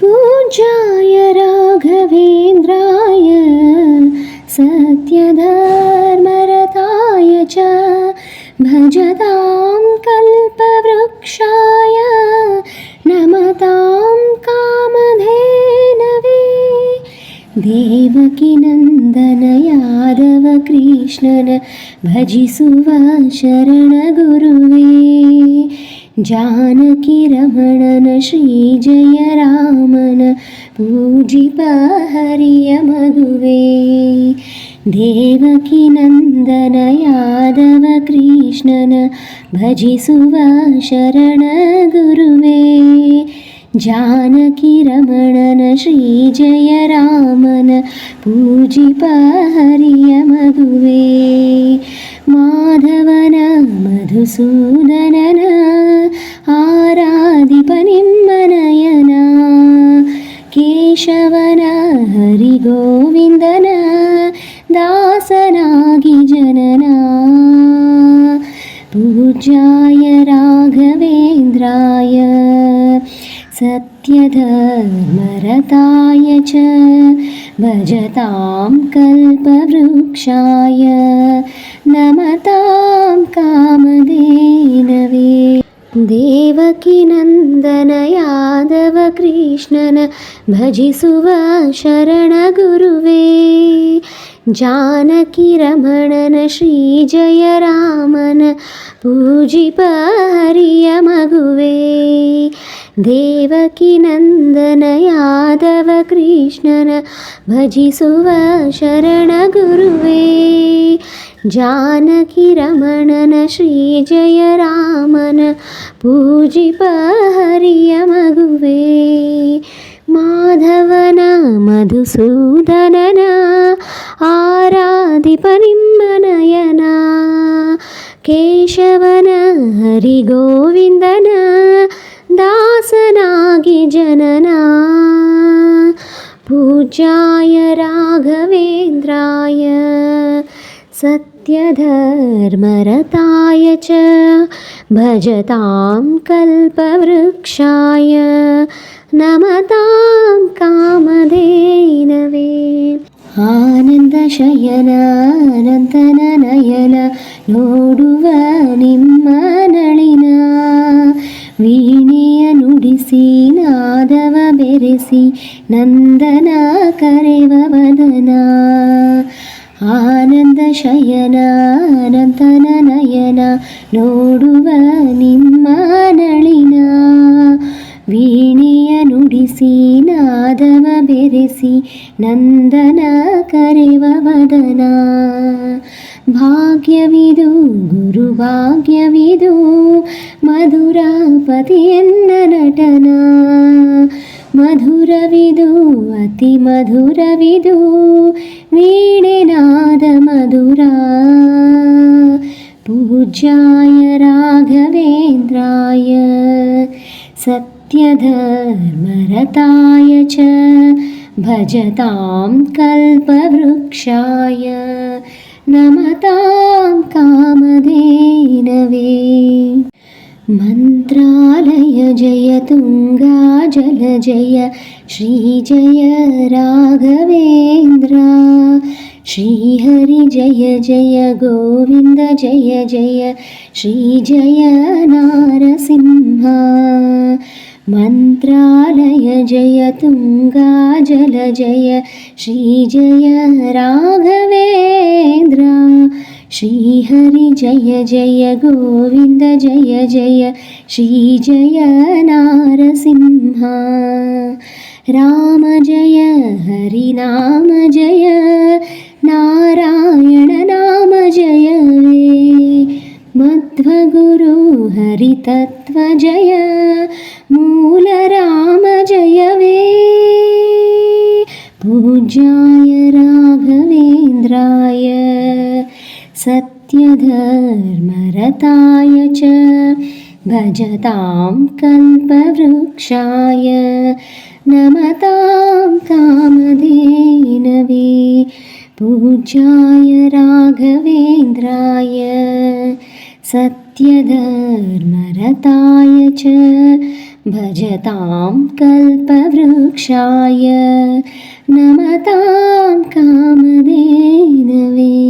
पूज्याय राघवेन्द्राय सत्यधर्मरताय च भजतां कल्पवृक्षाय नमतां कामधेनवे। देवकीनन्दन यादव कृष्णन भजिसुव शरणगुरुवे। जानकी रमणन श्री जय रामन पूजिप हरिय मगुवे। देवकीनन्दन यादव कृष्णन भजिसुव शरणगुरुवे। जानकी रमणन श्री जय रामन पूजिप हरिय मगुवे। माधवन मधुसूदनन आराधिप निम्मनयन। केशवन हरिगोविन्दन दासनाಗಿ ಜನನ। पूज्याय राघवेन्द्राय सत्यधर्मरताय च भजतां कल्पवृक्षाय नमतां कामधेनवे। देवकीनन्दन यादव कृष्णन भजिसुव शरणगुरुवे। जानकी रमणन श्री जय रामन पूजिप हरिय मगुवे। देवकीनन्दन यादव कृष्णन भजिसुव शरणगुरुवे। जानकी रमणन श्री जय रामन पूजिप हरिय मगुवे। माधवन मधुसूदनन आराधिप निम्मनयन। केशवन हरिगोविन्दन दासनाಗಿ ಜನನ। पूज्याय राघवेन्द्राय सत्यधर्मरताय च भजतां कल्पवृक्षाय नमतां कामधेनवे। ಆನಂದಶಯನ ಅನಂತನ ನಯನ ನೋಡುವ ನಿಮ್ಮ ನಳಿನ। ವೀಣೆಯ ನುಡಿಸಿ ನಾದವ ಬೆರೆಸಿ ನಂದನ ಕರೆವ ವದನ। ಆನಂದಶಯನ ಅನಂತನ ನಯನ ನೋಡುವ ನಿಮ್ಮ ನಳಿನ। ವೀಣೆಯ ನುಡಿಸಿ ನಾದವ ಬೆರೆಸಿ ನಂದನ ಕರೆವ ವದನ। ಭಾಗ್ಯವಿದು ಗುರು ಭಾಗ್ಯವಿದು ಮಧುರಾಪತಿಯನ್ನ ನಟನ। ಮಧುರವಿದು ಅತಿ ಮಧುರವಿದು ವೀಣೆನಾದ ಮಧುರ। पूज्याय राघवेन्द्राय सत्यधर्मरताय च भजतां कल्पवृक्षाय नमतां कामधेनवे। मन्त्रालय जय तुङ्गा जल जय श्री जय राघवेन्द्र। श्रीहरि जय जय गोविन्द जय जय श्री जय नारसिंह। मन्त्रालय जय तुङ्गा जल जय श्री जय राघवेन्द्र। श्रीहरि जय जय गोविन्द जय जय श्री जय नारसिंह। राम जय हरिनाम जय नारायण नाम जयवे। मध्वगुरु हरितत्व जय मूल राम जयवे। पूज्याय राघवेन्द्राय सत्यधर्मरताय च भजतां कल्पवृक्षाय नमतां कामधेनवे। पूज्याय राघवेन्द्राय सत्यधर्मरताय च भजतां कल्पवृक्षाय नमतां कामधेनवे।